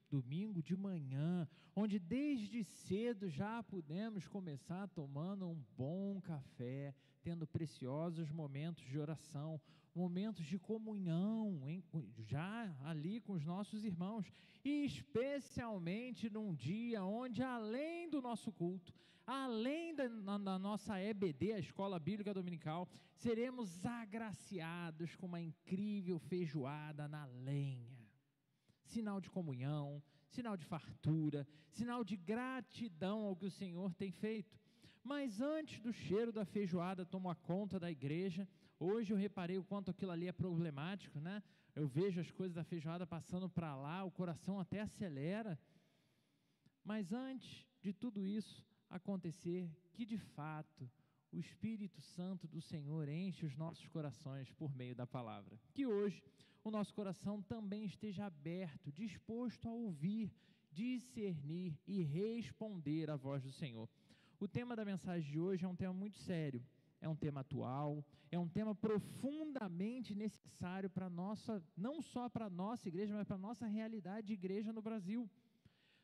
domingo de manhã, onde desde cedo já pudemos começar tomando um bom café, tendo preciosos momentos de oração, momentos de comunhão, já ali com os nossos irmãos, e especialmente num dia onde, além do nosso culto, além da nossa EBD, a Escola Bíblica Dominical, seremos agraciados com uma incrível feijoada na lenha. Sinal de comunhão, sinal de fartura, sinal de gratidão ao que o Senhor tem feito. Mas antes do cheiro da feijoada tomar conta da igreja, hoje eu reparei o quanto aquilo ali é problemático, né? Eu vejo as coisas da feijoada passando para lá, o coração até acelera. Mas antes de tudo isso acontecer, que de fato o Espírito Santo do Senhor enche os nossos corações por meio da palavra. Que hoje o nosso coração também esteja aberto, disposto a ouvir, discernir e responder à voz do Senhor. O tema da mensagem de hoje é um tema muito sério, é um tema atual, é um tema profundamente necessário para nossa, não só para a nossa igreja, mas para a nossa realidade de igreja no Brasil.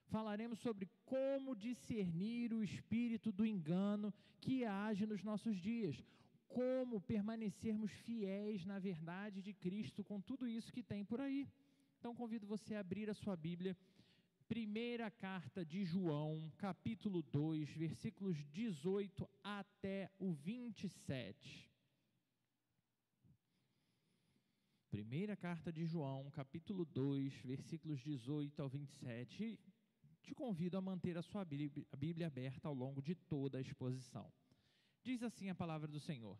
Falaremos sobre como discernir o espírito do engano que age nos nossos dias, como permanecermos fiéis na verdade de Cristo com tudo isso que tem por aí. Então convido você a abrir a sua Bíblia, primeira carta de João, capítulo 2, versículos 18 até o 27. Primeira carta de João, capítulo 2, versículos 18 ao 27. Te convido a manter a sua Bíblia aberta ao longo de toda a exposição. Diz assim a palavra do Senhor: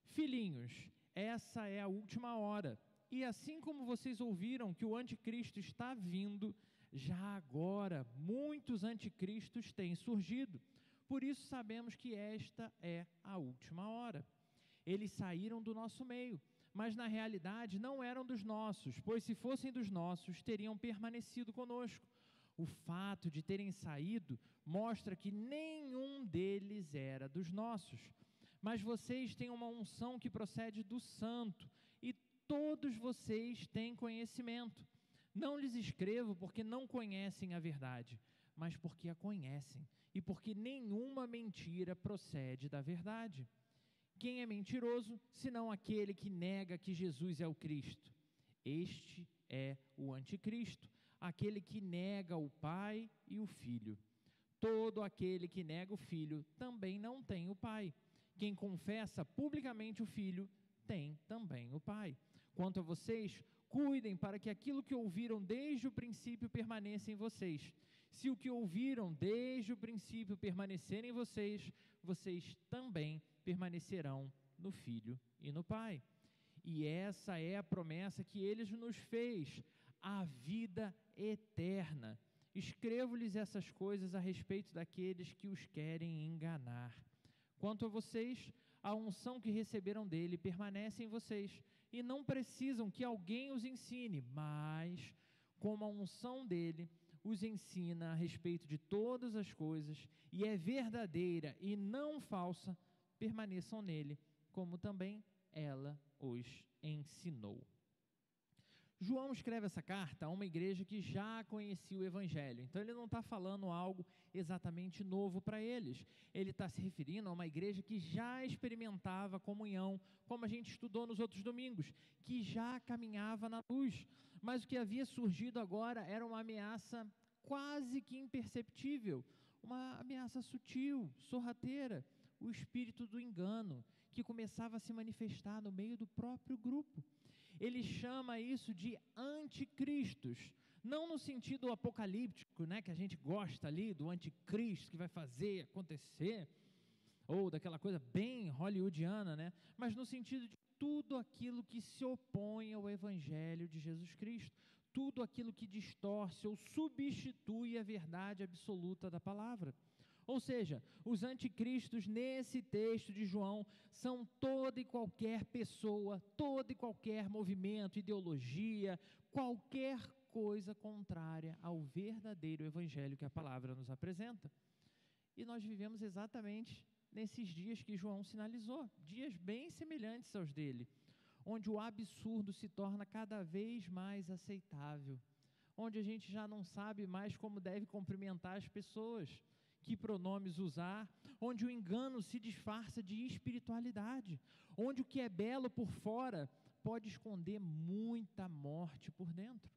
Filhinhos, essa é a última hora, e assim como vocês ouviram que o anticristo está vindo, já agora muitos anticristos têm surgido. Por isso sabemos que esta é a última hora. Eles saíram do nosso meio, mas na realidade não eram dos nossos, pois se fossem dos nossos, teriam permanecido conosco. O fato de terem saído mostra que nenhum deles era dos nossos. Mas vocês têm uma unção que procede do Santo, e todos vocês têm conhecimento. Não lhes escrevo porque não conhecem a verdade, mas porque a conhecem, e porque nenhuma mentira procede da verdade. Quem é mentiroso, senão aquele que nega que Jesus é o Cristo? Este é o anticristo, aquele que nega o Pai e o Filho. Todo aquele que nega o Filho também não tem o Pai. Quem confessa publicamente o Filho tem também o Pai. Quanto a vocês, cuidem para que aquilo que ouviram desde o princípio permaneça em vocês. Se o que ouviram desde o princípio permanecer em vocês, vocês também permanecerão no Filho e no Pai. E essa é a promessa que Ele nos fez, a vida eterna. Escrevo-lhes essas coisas a respeito daqueles que os querem enganar. Quanto a vocês, a unção que receberam dele permanece em vocês, e não precisam que alguém os ensine, mas, como a unção dele os ensina a respeito de todas as coisas, e é verdadeira e não falsa, permaneçam nele, como também ela os ensinou. João escreve essa carta a uma igreja que já conhecia o Evangelho, então ele não está falando algo exatamente novo para eles, ele está se referindo a uma igreja que já experimentava comunhão, como a gente estudou nos outros domingos, que já caminhava na luz, mas o que havia surgido agora era uma ameaça quase que imperceptível, uma ameaça sutil, sorrateira, o espírito do engano, que começava a se manifestar no meio do próprio grupo. Ele chama isso de anticristos, não no sentido apocalíptico, né, que a gente gosta ali, do anticristo que vai fazer acontecer, ou daquela coisa bem hollywoodiana, né, mas no sentido de tudo aquilo que se opõe ao Evangelho de Jesus Cristo, tudo aquilo que distorce ou substitui a verdade absoluta da palavra. Ou seja, os anticristos nesse texto de João são toda e qualquer pessoa, todo e qualquer movimento, ideologia, qualquer coisa contrária ao verdadeiro evangelho que a palavra nos apresenta. E nós vivemos exatamente nesses dias que João sinalizou, dias bem semelhantes aos dele, onde o absurdo se torna cada vez mais aceitável, onde a gente já não sabe mais como deve cumprimentar as pessoas, que pronomes usar, onde o engano se disfarça de espiritualidade, onde o que é belo por fora pode esconder muita morte por dentro.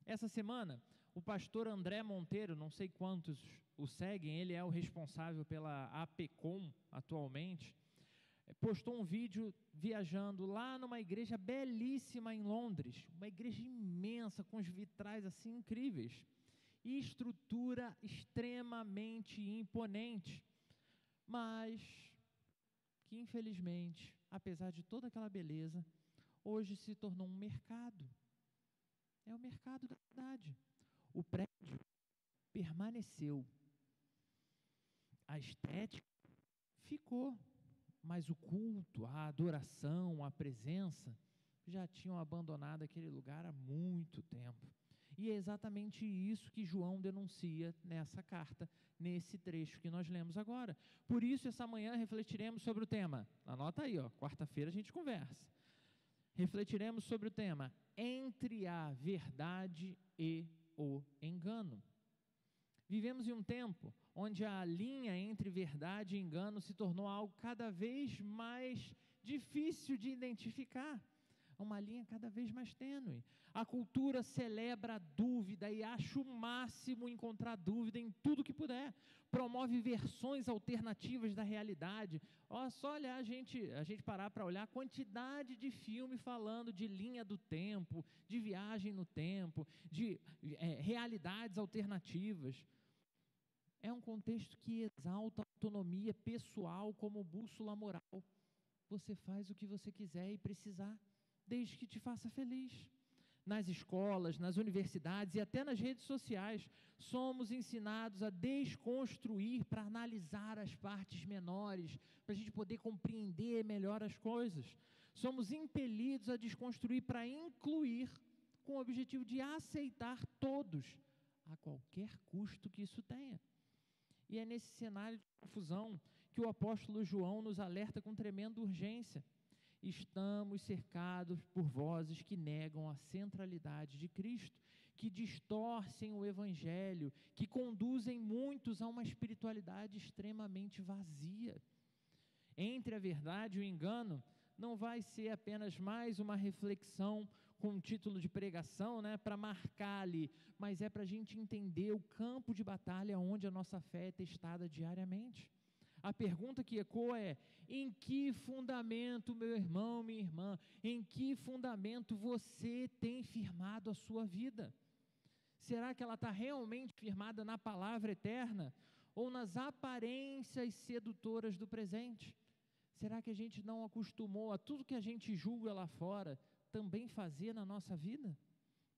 Essa semana, o pastor André Monteiro, não sei quantos o seguem, ele é o responsável pela APCOM atualmente, postou um vídeo viajando lá numa igreja belíssima em Londres, uma igreja imensa, com os vitrais assim incríveis, e estrutura extremamente imponente, mas que infelizmente, apesar de toda aquela beleza, hoje se tornou um mercado. É o mercado da cidade. O prédio permaneceu, a estética ficou, mas o culto, a adoração, a presença, já tinham abandonado aquele lugar há muito tempo. E é exatamente isso que João denuncia nessa carta, nesse trecho que nós lemos agora. Por isso, essa manhã refletiremos sobre o tema. Anota aí, quarta-feira a gente conversa. Refletiremos sobre o tema, entre a verdade e o engano. Vivemos em um tempo onde a linha entre verdade e engano se tornou algo cada vez mais difícil de identificar, uma linha cada vez mais tênue. A cultura celebra a dúvida e acha o máximo encontrar dúvida em tudo que puder. Promove versões alternativas da realidade. Só olhar a gente parar para olhar a quantidade de filme falando de linha do tempo, de viagem no tempo, de realidades alternativas. É um contexto que exalta a autonomia pessoal como bússola moral. Você faz o que você quiser e precisar, desde que te faça feliz. Nas escolas, nas universidades e até nas redes sociais, somos ensinados a desconstruir para analisar as partes menores, para a gente poder compreender melhor as coisas. Somos impelidos a desconstruir para incluir, com o objetivo de aceitar todos, a qualquer custo que isso tenha. E é nesse cenário de confusão que o apóstolo João nos alerta com tremenda urgência. Estamos cercados por vozes que negam a centralidade de Cristo, que distorcem o Evangelho, que conduzem muitos a uma espiritualidade extremamente vazia. Entre a verdade e o engano, não vai ser apenas mais uma reflexão com um título de pregação, para marcar ali, mas é para a gente entender o campo de batalha onde a nossa fé é testada diariamente. A pergunta que ecoa é: em que fundamento, meu irmão, minha irmã, em que fundamento você tem firmado a sua vida? Será que ela está realmente firmada na palavra eterna ou nas aparências sedutoras do presente? Será que a gente não acostumou a tudo que a gente julga lá fora também fazer na nossa vida?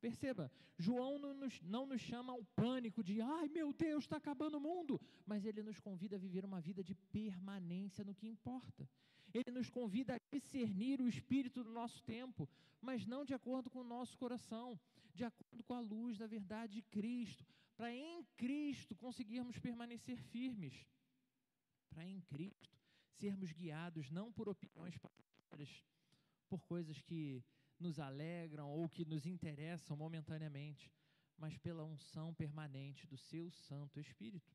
Perceba, João não nos chama ao pânico de, ai meu Deus, está acabando o mundo, mas ele nos convida a viver uma vida de permanência no que importa. Ele nos convida a discernir o espírito do nosso tempo, mas não de acordo com o nosso coração, de acordo com a luz da verdade de Cristo, para em Cristo conseguirmos permanecer firmes, para em Cristo sermos guiados não por opiniões passadas, por coisas que nos alegram ou que nos interessam momentaneamente, mas pela unção permanente do seu Santo Espírito.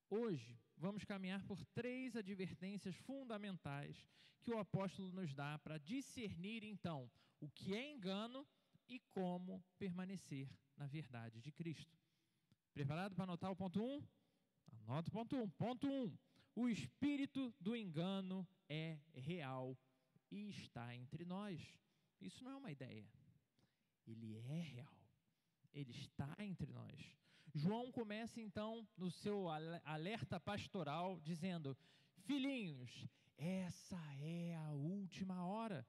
Hoje, vamos caminhar por 3 advertências fundamentais que o apóstolo nos dá para discernir, então, o que é engano e como permanecer na verdade de Cristo. Preparado para anotar o ponto 1? Anota o ponto 1. Ponto 1. O espírito do engano é real e está entre nós. Isso não é uma ideia. Ele é real. Ele está entre nós. João começa então no seu alerta pastoral dizendo: filhinhos, essa é a última hora.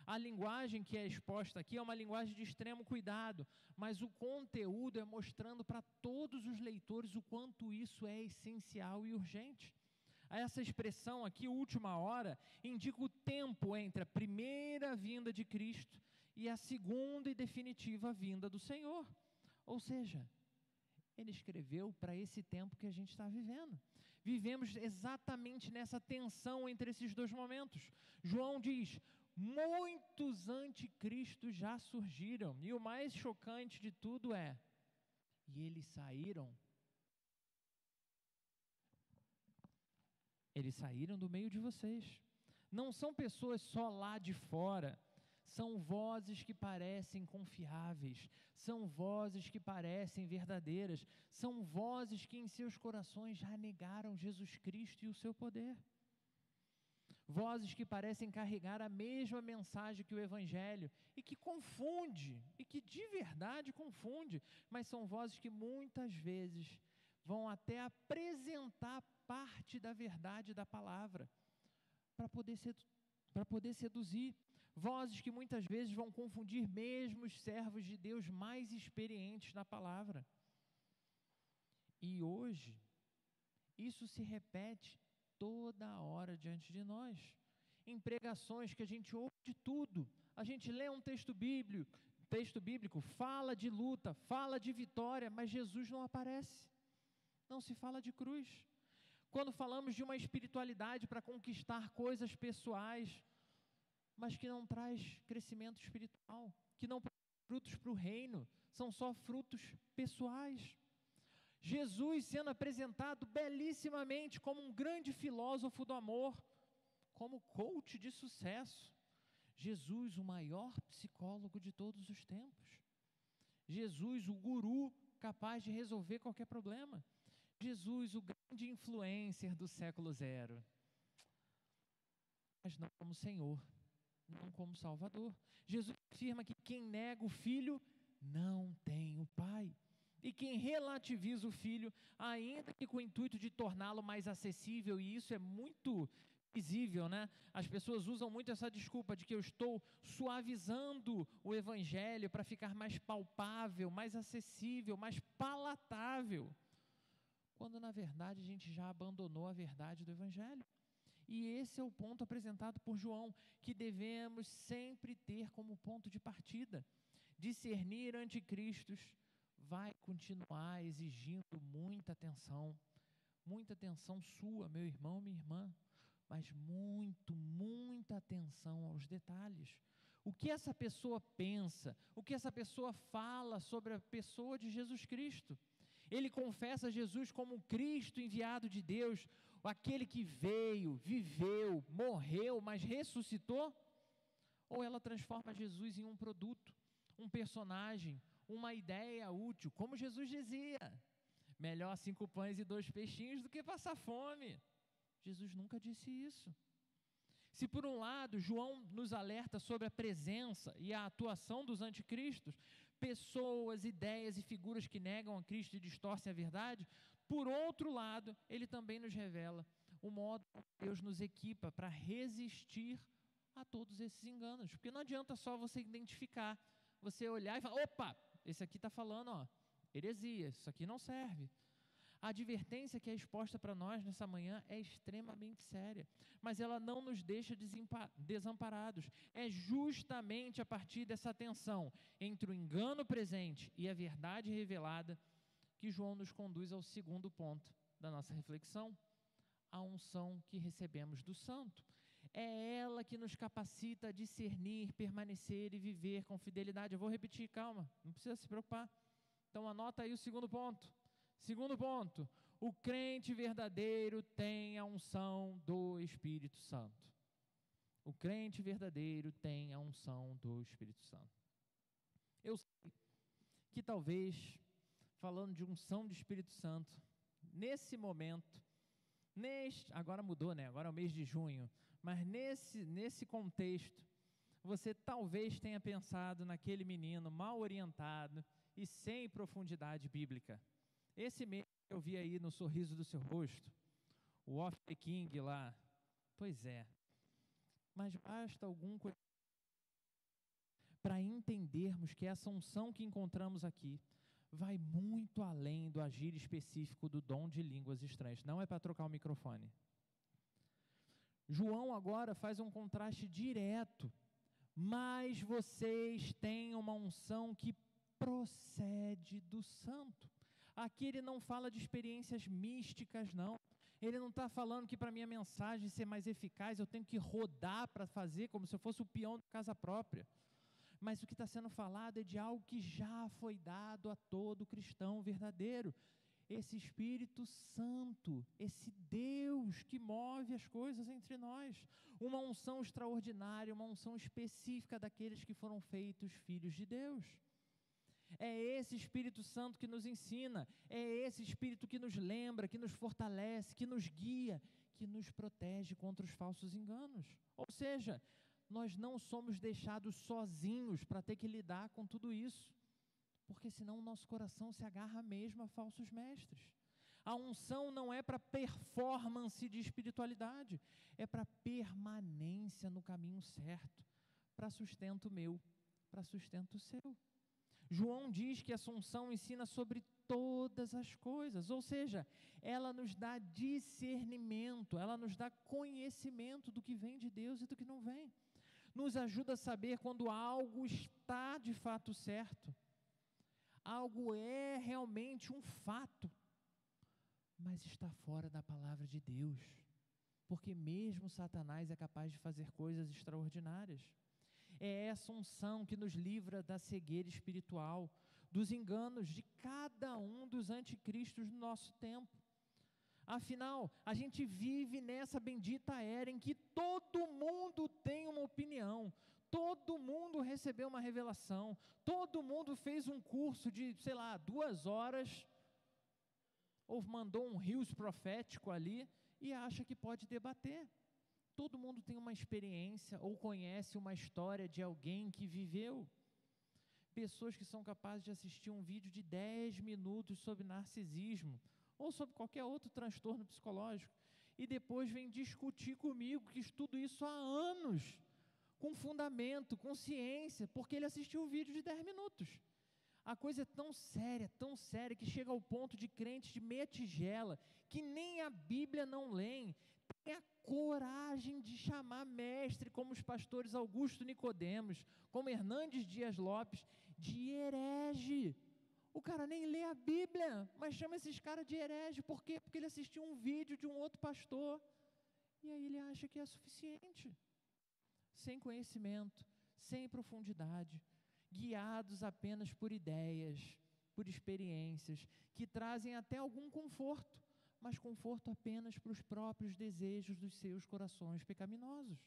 A linguagem que é exposta aqui é uma linguagem de extremo cuidado, mas o conteúdo é mostrando para todos os leitores o quanto isso é essencial e urgente. Essa expressão aqui, última hora, indica o tempo entre a primeira vinda de Cristo e a segunda e definitiva vinda do Senhor. Ou seja, ele escreveu para esse tempo que a gente está vivendo. Vivemos exatamente nessa tensão entre esses dois momentos. João diz: muitos anticristos já surgiram, e o mais chocante de tudo é, E eles saíram do meio de vocês. Não são pessoas só lá de fora, são vozes que parecem confiáveis, são vozes que parecem verdadeiras, são vozes que em seus corações já negaram Jesus Cristo e o seu poder. Vozes que parecem carregar a mesma mensagem que o Evangelho e que confunde, e que de verdade confunde, mas são vozes que muitas vezes vão até apresentar parte da verdade da palavra para poder seduzir. Vozes que muitas vezes vão confundir mesmo os servos de Deus mais experientes na palavra. E hoje, isso se repete toda hora diante de nós. Em pregações que a gente ouve de tudo, a gente lê um texto bíblico, fala de luta, fala de vitória, mas Jesus não aparece. Não se fala de cruz. Quando falamos de uma espiritualidade para conquistar coisas pessoais, mas que não traz crescimento espiritual, que não produz frutos para o reino, são só frutos pessoais. Jesus sendo apresentado belíssimamente como um grande filósofo do amor, como coach de sucesso. Jesus, o maior psicólogo de todos os tempos. Jesus, o guru capaz de resolver qualquer problema. Jesus, o grande influencer do século zero. Mas não como Senhor, não como Salvador. Jesus afirma que quem nega o Filho não tem o Pai. E quem relativiza o Filho, ainda que com o intuito de torná-lo mais acessível, e isso é muito visível, né? As pessoas usam muito essa desculpa de que eu estou suavizando o Evangelho para ficar mais palpável, mais acessível, mais palatável, quando na verdade a gente já abandonou a verdade do Evangelho. E esse é o ponto apresentado por João, que devemos sempre ter como ponto de partida. Discernir anticristos vai continuar exigindo muita atenção sua, meu irmão, minha irmã, mas muita atenção aos detalhes. O que essa pessoa pensa, o que essa pessoa fala sobre a pessoa de Jesus Cristo. Ele confessa Jesus como o Cristo enviado de Deus, aquele que veio, viveu, morreu, mas ressuscitou? Ou ela transforma Jesus em um produto, um personagem, uma ideia útil, como Jesus dizia: melhor 5 pães e 2 peixinhos do que passar fome. Jesus nunca disse isso. Se por um lado João nos alerta sobre a presença e a atuação dos anticristos, pessoas, ideias e figuras que negam a Cristo e distorcem a verdade, por outro lado, ele também nos revela o modo como Deus nos equipa para resistir a todos esses enganos. Porque não adianta só você identificar, você olhar e falar: opa, esse aqui está falando, heresia, isso aqui não serve. A advertência que é exposta para nós nessa manhã é extremamente séria, mas ela não nos deixa desamparados. É justamente a partir dessa tensão entre o engano presente e a verdade revelada que João nos conduz ao segundo ponto da nossa reflexão: a unção que recebemos do Santo. É ela que nos capacita a discernir, permanecer e viver com fidelidade. Eu vou repetir, calma, não precisa se preocupar. Então anota aí o segundo ponto. Segundo ponto: o crente verdadeiro tem a unção do Espírito Santo. O crente verdadeiro tem a unção do Espírito Santo. Eu sei que talvez, falando de unção do Espírito Santo, nesse momento, agora mudou, né? Agora é o mês de junho, mas nesse contexto, você talvez tenha pensado naquele menino mal orientado e sem profundidade bíblica. Esse mesmo que eu vi aí no sorriso do seu rosto, o Off the King lá. Pois é, mas basta algum conhecimento para entendermos que essa unção que encontramos aqui vai muito além do agir específico do dom de línguas estranhas. Não é para trocar o microfone. João agora faz um contraste direto. Mas vocês têm uma unção que procede do Santo. Aqui ele não fala de experiências místicas, não. Ele não está falando que para minha mensagem ser mais eficaz, eu tenho que rodar para fazer como se eu fosse o peão da casa própria. mas o que está sendo falado é de algo que já foi dado a todo cristão verdadeiro. Esse Espírito Santo, esse Deus que move as coisas entre nós, uma unção extraordinária, uma unção específica daqueles que foram feitos filhos de Deus. É esse Espírito Santo que nos ensina, é esse Espírito que nos lembra, que nos fortalece, que nos guia, que nos protege contra os falsos enganos. Ou seja, nós não somos deixados sozinhos para ter que lidar com tudo isso, porque senão o nosso coração se agarra mesmo a falsos mestres. A unção não é para performance de espiritualidade, é para permanência no caminho certo, para sustento meu, para sustento seu. João diz que essa unção ensina sobre todas as coisas, ou seja, ela nos dá discernimento, ela nos dá conhecimento do que vem de Deus e do que não vem. Nos ajuda a saber quando algo está de fato certo, algo é realmente um fato, mas está fora da palavra de Deus, porque mesmo Satanás é capaz de fazer coisas extraordinárias. É essa unção que nos livra da cegueira espiritual, dos enganos de cada um dos anticristos do nosso tempo. Afinal, a gente vive nessa bendita era em que todo mundo tem uma opinião, todo mundo recebeu uma revelação, todo mundo fez um curso de, 2 horas, ou mandou um rios profético ali, e acha que pode debater. Todo mundo tem uma experiência ou conhece uma história de alguém que viveu. Pessoas que são capazes de assistir um vídeo de 10 minutos sobre narcisismo ou sobre qualquer outro transtorno psicológico e depois vem discutir comigo que estudo isso há anos, com fundamento, com ciência, porque ele assistiu um vídeo de 10 minutos. A coisa é tão séria, que chega ao ponto de crentes de meia tigela, que nem a Bíblia não leem, tem a coragem de chamar mestre, como os pastores Augusto Nicodemos, como Hernandes Dias Lopes, de herege. O cara nem lê a Bíblia, mas chama esses caras de herege. Por quê? Porque ele assistiu um vídeo de um outro pastor, e aí ele acha que é suficiente. Sem conhecimento, sem profundidade, guiados apenas por ideias, por experiências, que trazem até algum conforto, mas conforto apenas para os próprios desejos dos seus corações pecaminosos.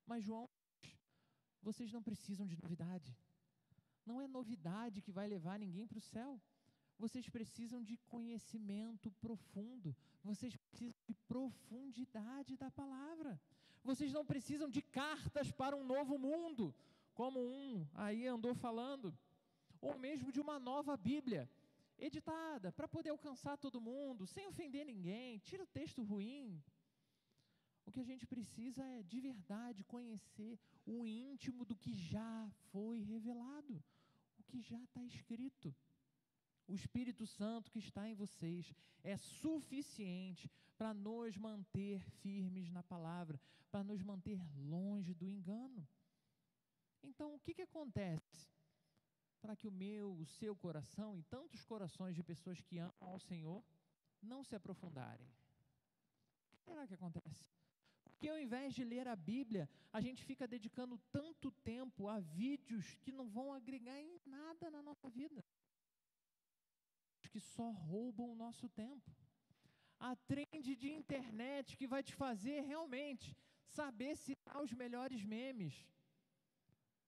Mas João diz, vocês não precisam de novidade. Não é novidade que vai levar ninguém para o céu. Vocês precisam de conhecimento profundo. Vocês precisam de profundidade da palavra. Vocês não precisam de cartas para um novo mundo, como um aí andou falando, ou mesmo de uma nova Bíblia, editada, para poder alcançar todo mundo, sem ofender ninguém, tira o texto ruim. O que a gente precisa é, de verdade, conhecer o íntimo do que já foi revelado, o que já está escrito. O Espírito Santo que está em vocês é suficiente para nos manter firmes na palavra, para nos manter longe do engano. Então, o que acontece para que o seu coração e tantos corações de pessoas que amam ao Senhor não se aprofundarem? O que será que acontece? Porque ao invés de ler a Bíblia, a gente fica dedicando tanto tempo a vídeos que não vão agregar em nada na nossa vida, que só roubam o nosso tempo. A trend de internet que vai te fazer realmente saber citar os melhores memes,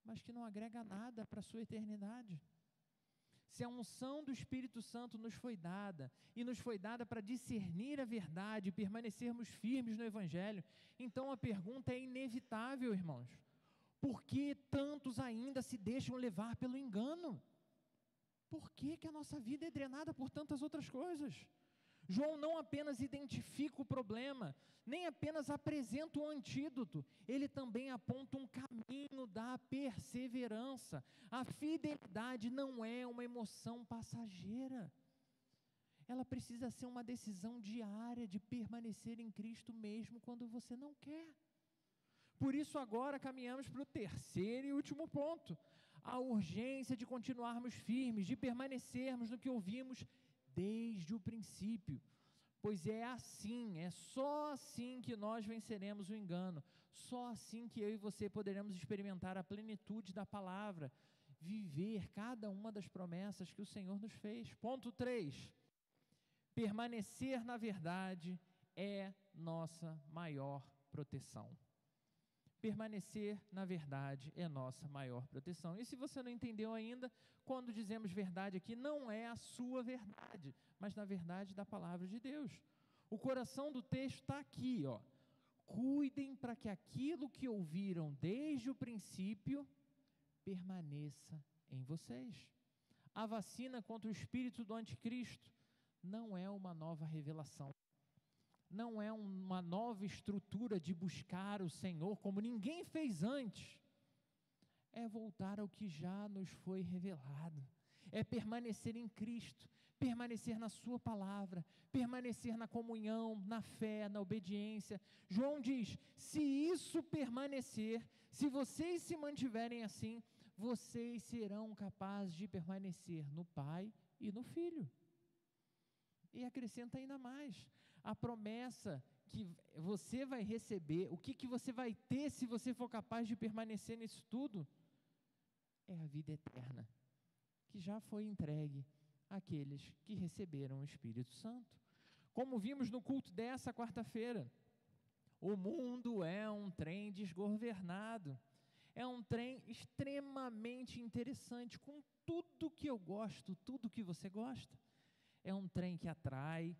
mas que não agrega nada para a sua eternidade. Se a unção do Espírito Santo nos foi dada, e nos foi dada para discernir a verdade, e permanecermos firmes no Evangelho, então a pergunta é inevitável, irmãos. Por que tantos ainda se deixam levar pelo engano? Por que a nossa vida é drenada por tantas outras coisas? João não apenas identifica o problema, nem apenas apresenta um antídoto, ele também aponta um caminho da perseverança. A fidelidade não é uma emoção passageira, ela precisa ser uma decisão diária de permanecer em Cristo mesmo quando você não quer. Por isso agora caminhamos para o terceiro e último ponto, a urgência de continuarmos firmes, de permanecermos no que ouvimos desde o princípio, pois é só assim que nós venceremos o engano, Só assim que eu e você poderemos experimentar a plenitude da palavra, viver cada uma das promessas que o Senhor nos fez. Ponto 3. Permanecer na verdade é nossa maior proteção. Permanecer na verdade é nossa maior proteção. E se você não entendeu ainda, quando dizemos verdade aqui, não é a sua verdade, mas na verdade da palavra de Deus. O coração do texto está aqui, ó. Cuidem para que aquilo que ouviram desde o princípio permaneça em vocês. A vacina contra o espírito do anticristo não é uma nova revelação, não é uma nova estrutura de buscar o Senhor como ninguém fez antes. É voltar ao que já nos foi revelado, é permanecer em Cristo, permanecer na sua palavra, permanecer na comunhão, na fé, na obediência. João diz, se isso permanecer, se vocês se mantiverem assim, vocês serão capazes de permanecer no Pai e no Filho. E acrescenta ainda mais, a promessa que você vai receber, o que você vai ter se você for capaz de permanecer nisso tudo, é a vida eterna, que já foi entregue àqueles que receberam o Espírito Santo. Como vimos no culto dessa quarta-feira, o mundo é um trem desgovernado, é um trem extremamente interessante, com tudo que eu gosto, tudo que você gosta. É um trem que atrai,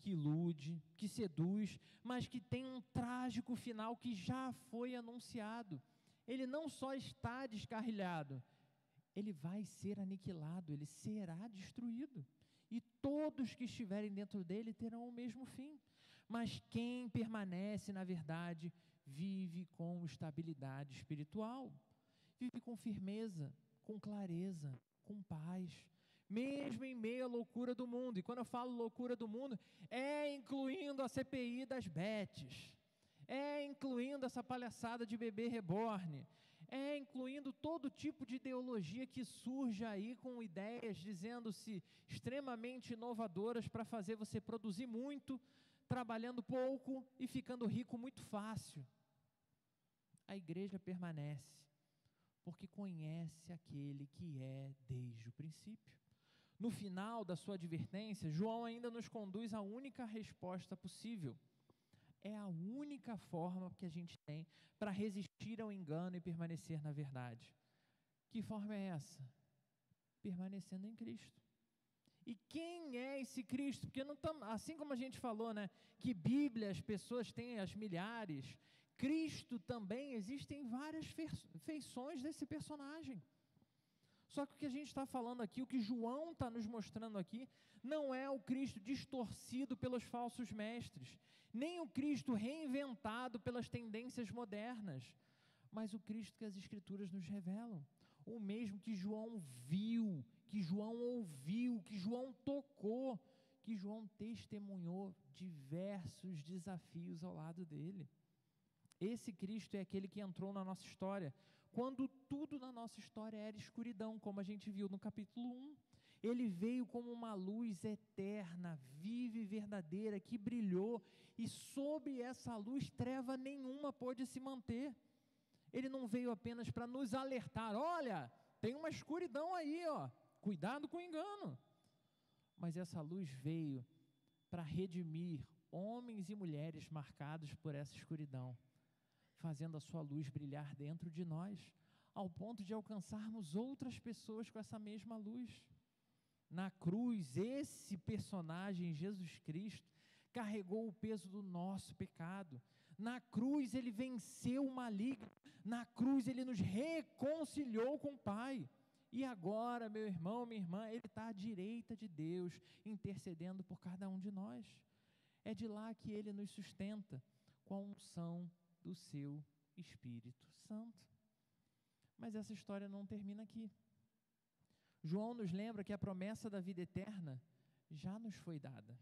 que ilude, que seduz, mas que tem um trágico final que já foi anunciado. Ele não só está descarrilhado, ele vai ser aniquilado, ele será destruído. E todos que estiverem dentro dele terão o mesmo fim. Mas quem permanece na verdade, vive com estabilidade espiritual, vive com firmeza, com clareza, com paz, mesmo em meio à loucura do mundo. E quando eu falo loucura do mundo, é incluindo a CPI das Bets, é incluindo essa palhaçada de bebê reborn, é incluindo todo tipo de ideologia que surge aí com ideias dizendo-se extremamente inovadoras para fazer você produzir muito, trabalhando pouco e ficando rico muito fácil. A igreja permanece, porque conhece aquele que é desde o princípio. No final da sua advertência, João ainda nos conduz à única resposta possível. É a única forma que a gente tem para resistir ao engano e permanecer na verdade. Que forma é essa? Permanecendo em Cristo. E quem é esse Cristo? Porque não tam, assim como a gente falou, né, que Bíblia as pessoas têm as milhares, Cristo também existem várias feições desse personagem. Só que o que a gente está falando aqui, o que João está nos mostrando aqui, não é o Cristo distorcido pelos falsos mestres, nem o Cristo reinventado pelas tendências modernas, mas o Cristo que as Escrituras nos revelam, o mesmo que João viu, que João ouviu, que João tocou, que João testemunhou diversos desafios ao lado dele. Esse Cristo é aquele que entrou na nossa história, quando tudo na nossa história era escuridão, como a gente viu no capítulo 1. Ele veio como uma luz eterna, viva e verdadeira, que brilhou, e sob essa luz treva nenhuma pôde se manter. Ele não veio apenas para nos alertar, olha, tem uma escuridão aí, ó, cuidado com o engano. Mas essa luz veio para redimir homens e mulheres marcados por essa escuridão, fazendo a sua luz brilhar dentro de nós, ao ponto de alcançarmos outras pessoas com essa mesma luz. Na cruz, esse personagem, Jesus Cristo, carregou o peso do nosso pecado. Na cruz, ele venceu o maligno. Na cruz, ele nos reconciliou com o Pai. E agora, meu irmão, minha irmã, ele está à direita de Deus, intercedendo por cada um de nós. É de lá que ele nos sustenta, com a unção do seu Espírito Santo. Mas essa história não termina aqui. João nos lembra que a promessa da vida eterna já nos foi dada.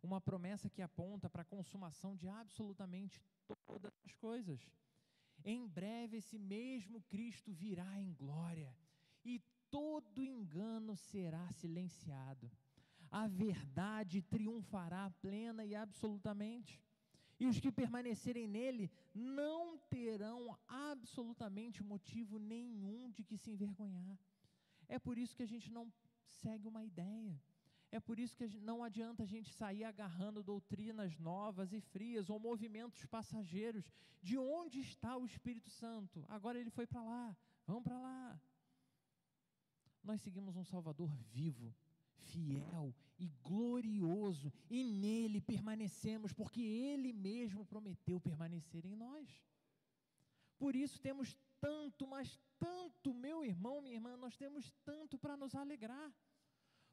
Uma promessa que aponta para a consumação de absolutamente todas as coisas. Em breve esse mesmo Cristo virá em glória e todo engano será silenciado. A verdade triunfará plena e absolutamente. E os que permanecerem nele não terão absolutamente motivo nenhum de que se envergonhar. É por isso que a gente não segue uma ideia. É por isso que não adianta a gente sair agarrando doutrinas novas e frias ou movimentos passageiros. De onde está o Espírito Santo? Agora ele foi para lá, vamos para lá. Nós seguimos um Salvador vivo, fiel e glorioso, e nele permanecemos, porque ele mesmo prometeu permanecer em nós. Por isso temos tanto, mas tanto, meu irmão, minha irmã, nós temos tanto para nos alegrar,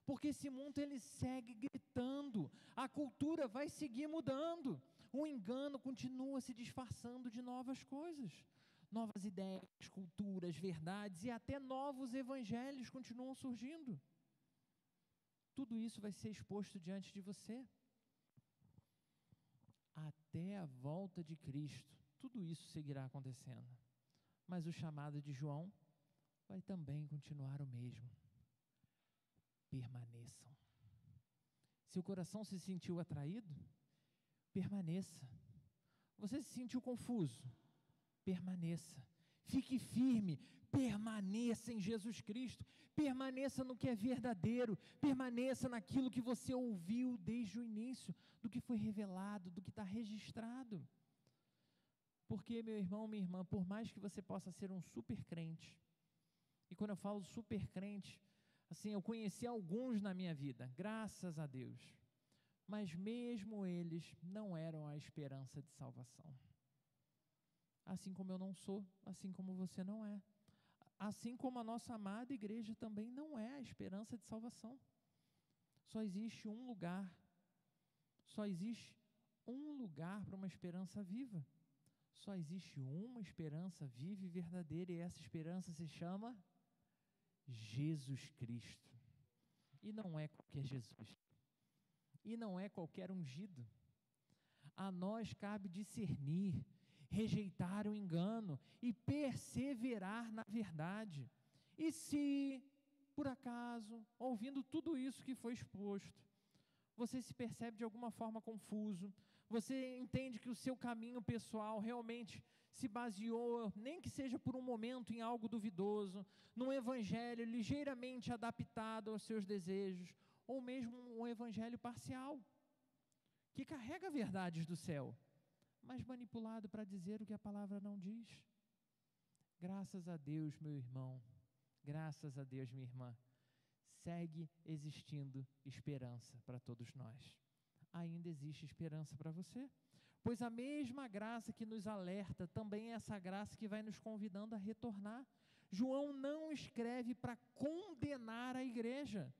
porque esse mundo ele segue gritando, a cultura vai seguir mudando, o engano continua se disfarçando de novas coisas, novas ideias, culturas, verdades e até novos evangelhos continuam surgindo. Tudo isso vai ser exposto diante de você. Até a volta de Cristo, tudo isso seguirá acontecendo. Mas o chamado de João vai também continuar o mesmo. Permaneçam. Se o coração se sentiu atraído, permaneça. Você se sentiu confuso? Permaneça. Fique firme, permaneça em Jesus Cristo, permaneça no que é verdadeiro, permaneça naquilo que você ouviu desde o início, do que foi revelado, do que está registrado. Porque, meu irmão, minha irmã, por mais que você possa ser um super crente, e quando eu falo super crente, assim, eu conheci alguns na minha vida, graças a Deus, mas mesmo eles não eram a esperança de salvação. Assim como eu não sou, assim como você não é. Assim como a nossa amada igreja também não é a esperança de salvação. Só existe um lugar para uma esperança viva. Só existe uma esperança viva e verdadeira, e essa esperança se chama Jesus Cristo. E não é qualquer Jesus. E não é qualquer ungido. A nós cabe discernir, rejeitar o engano e perseverar na verdade. E se, por acaso, ouvindo tudo isso que foi exposto, você se percebe de alguma forma confuso, você entende que o seu caminho pessoal realmente se baseou, nem que seja por um momento, em algo duvidoso, num evangelho ligeiramente adaptado aos seus desejos, ou mesmo um evangelho parcial, que carrega verdades do céu, mas manipulado para dizer o que a palavra não diz. Graças a Deus, meu irmão, graças a Deus, minha irmã, segue existindo esperança para todos nós. Ainda existe esperança para você, pois a mesma graça que nos alerta, também é essa graça que vai nos convidando a retornar. João não escreve para condenar a igreja,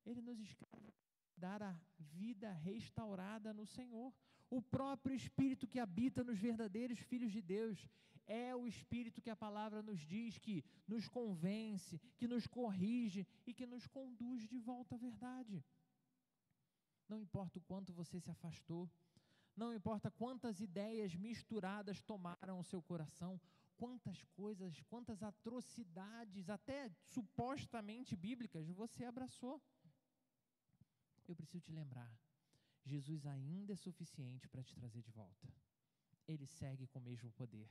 ele nos escreve para dar a vida restaurada no Senhor. O próprio Espírito que habita nos verdadeiros filhos de Deus é o Espírito que a palavra nos diz que nos convence, que nos corrige e que nos conduz de volta à verdade. Não importa o quanto você se afastou, não importa quantas ideias misturadas tomaram o seu coração, quantas coisas, quantas atrocidades, até supostamente bíblicas, você abraçou. Eu preciso te lembrar, Jesus ainda é suficiente para te trazer de volta. Ele segue com o mesmo poder,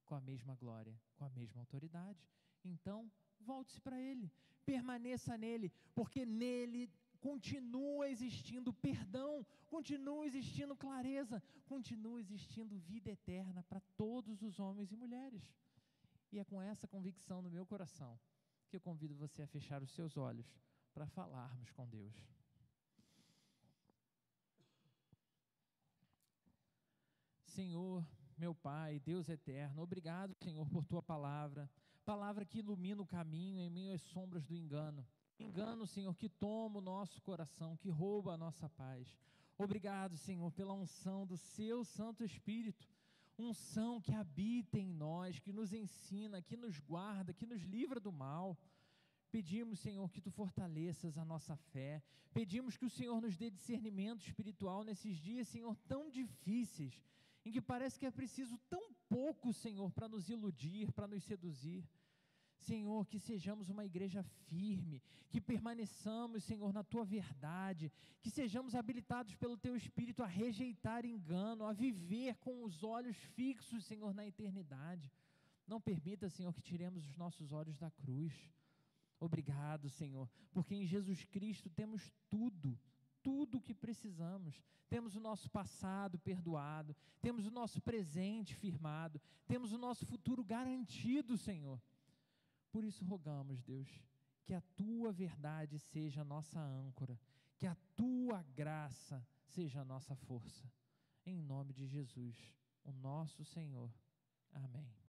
com a mesma glória, com a mesma autoridade. Então, volte-se para Ele, permaneça nele, porque nele continua existindo perdão, continua existindo clareza, continua existindo vida eterna para todos os homens e mulheres. E é com essa convicção no meu coração que eu convido você a fechar os seus olhos para falarmos com Deus. Senhor, meu Pai, Deus eterno, obrigado, Senhor, por Tua palavra, palavra que ilumina o caminho em meio às sombras do engano. Engano, Senhor, que toma o nosso coração, que rouba a nossa paz. Obrigado, Senhor, pela unção do Seu Santo Espírito, unção que habita em nós, que nos ensina, que nos guarda, que nos livra do mal. Pedimos, Senhor, que Tu fortaleças a nossa fé, pedimos que o Senhor nos dê discernimento espiritual nesses dias, Senhor, tão difíceis, em que parece que é preciso tão pouco, Senhor, para nos iludir, para nos seduzir. Senhor, que sejamos uma igreja firme, que permaneçamos, Senhor, na Tua verdade, que sejamos habilitados pelo Teu Espírito a rejeitar engano, a viver com os olhos fixos, Senhor, na eternidade. Não permita, Senhor, que tiremos os nossos olhos da cruz. Obrigado, Senhor, porque em Jesus Cristo temos tudo o que precisamos. Temos o nosso passado perdoado, temos o nosso presente firmado, temos o nosso futuro garantido, Senhor. Por isso rogamos, Deus, que a Tua verdade seja a nossa âncora, que a Tua graça seja a nossa força. Em nome de Jesus, o nosso Senhor. Amém.